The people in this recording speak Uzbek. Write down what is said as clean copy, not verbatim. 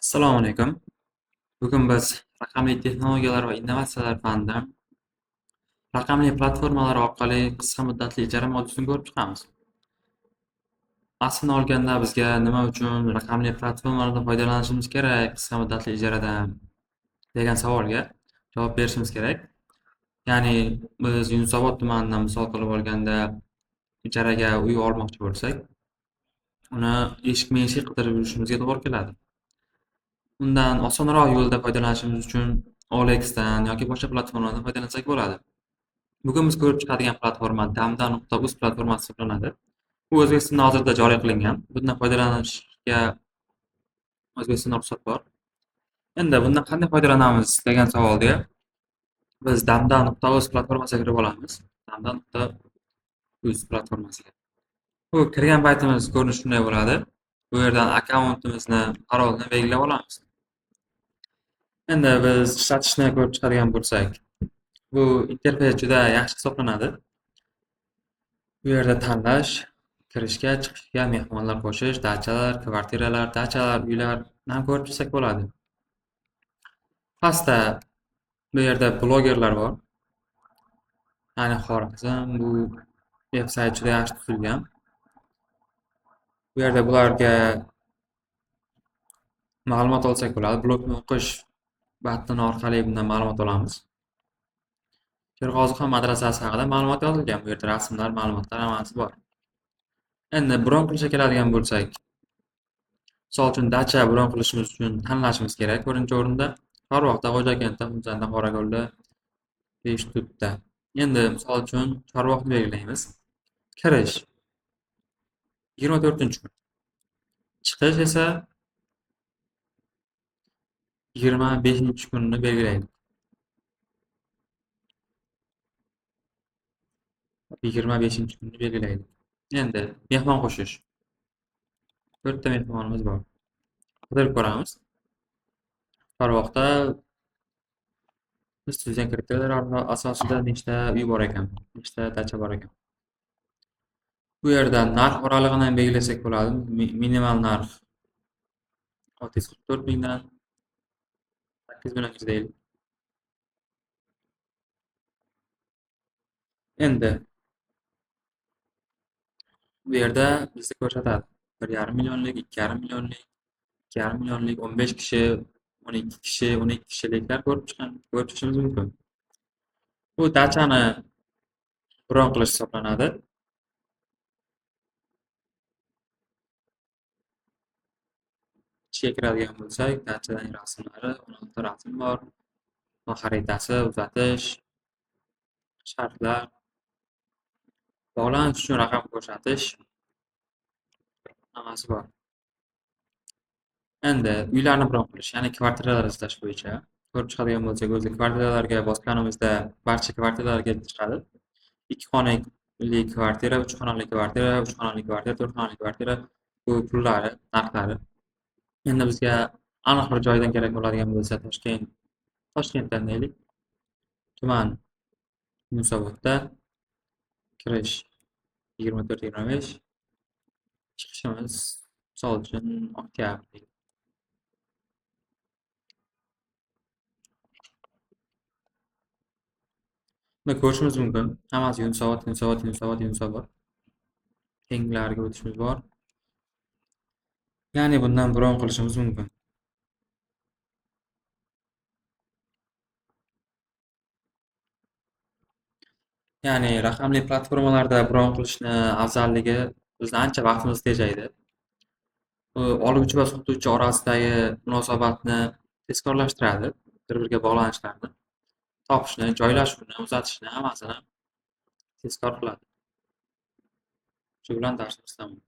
Assalomu alaykum. Bugun biz raqamli texnologiyalar va innovatsiyalar fanidan raqamli platformalar orqali qisqa muddatli ijara mavzusini ko'rib chiqamiz. Aslini olganda bizga nima uchun raqamli platformalardan foydalanishimiz kerak qisqa muddatli ijaradan degan savolga javob berishimiz kerak. Ya'ni biz Yunusobod tumanidan misol qilib olganda ijaraga uy olmoqchi bo'lsak, uni eshikma-eshik qidirib yurishimizga to'g'ri keladi. Undan osonroq yo'lda foydalanishimiz uchun OLXdan yoki boshqa platformalardan foydalansak bo'ladi. Bugun biz ko'rib chiqadigan platforma damda.uz platformasi hisoblanadi. U O'zbekistonda hozirda joriy qilingan. Bundan foydalanishga O'zbekistonda ruxsat bor. Endi bundan qanday foydalanamiz degan savolga biz damda.uz platformasiga kirib olamiz. Damda.uz platformasiga. Bu kirgan paytimiz ko'rinishi shunday bo'ladi. Bu yerdan akkauntimizni, parolni belgilab olamiz. Endi biz ishlatishni ko'rib chiqadigan bo'lsak, bu interfeys juda yaxshi hisoblanadi. Bu yerda tanlash, kirishga, chiqishga, mehmonlar qo'shish, dachalar, kvartiralar, dachalar, uylarni ham ko'rib chiqsak bo'ladi. Pastda bu yerda blogerlar bor. Ya'ni Xorazm bu veb-sayt juda yaxshi tuzilgan. Bu yerda bularga ma'lumot olsak bo'ladi. Blogni o'qish button orqali bundan ma'lumot olamiz. Sherg'ozixon madrasasi haqida ma'lumot yozilgan. Bu yerda rasmlar, ma'lumotlar hammasi bor. Endi bron qilishga keladigan bo'lsak, misol uchun dacha bron qilishimiz uchun tanlashimiz kerak. Birinchi o'rinda Chorvoqda, Xo'jakentda, Xunzanda, Qorako'lda, Beshtutda. Endi misol uchun Chorvoqni belgilaymiz. Kirish 24-kun. Chiqish esa 25-kunni belgilaydi. 25-kunni belgilaydi. Endi mehmon qo'shish. 4 ta mehmonimiz bor. Qidirib ko'ramiz. Chorvoqda biz tuzgan kriteriyalar asosida nechta uy bor ekan, nechta dacha bor ekan. Bu yerda narx oralig'ini ham belgilasak bo'ladi. Minimal narx 644 mingdan 8 milliongacha deylik. Endi bu yerda bizga ko'rsatadi. 1,5 millionlik, 2,5 millionlik, 2,5 millionlik, 15 kishi, 12 kishi, 12 kishiliklar ko'rib chiqishimiz mumkin. Bu dachani bron qilish hisoblanadi. Ichiga kiradigan bo'lsak, dachaning rasmlari, 16 ta rasm bor. Xaritasi, uzatish, shartlar, bog'lanish uchun raqam ko'rsatish hammasi bor. Endi uylarni bron qilish, ya'ni kvartiralar izlash bo'yicha ko'rib chiqadigan bo'lsak, o'zi kvartiralarga bosganimizda barcha kvartiralarga chiqadi. 2 xonali kvartira, 3 xonali kvartira, 3 xonali kvartira, 4 xonali kvartira bu pullari, narxlari. Endi bizga aniq bir joydan kerak bo'ladigan bo'lsa, Toshkentdan deylik. Tuman Yunusobodda kirish 24-25, chiqishimiz misol uchun oktyabr. Buni ko'rishimiz mumkin. Hammasi Yunusobod. Tenglariga o'tishimiz bor. Ya'ni bundan bron qilishimiz mumkin. Ya'ni raqamli platformalarda bron qilishni afzalligi bizni ancha vaqtimizni tejaydi. Oluvchi va sotuvchi orasidagi munosabatni tezkorlashtiradi. Bir-biriga bog'lanishlarni, topishni, joylashuvni, uzatishni hammasini tezkor qiladi. Shu bilan darsimiz tamom.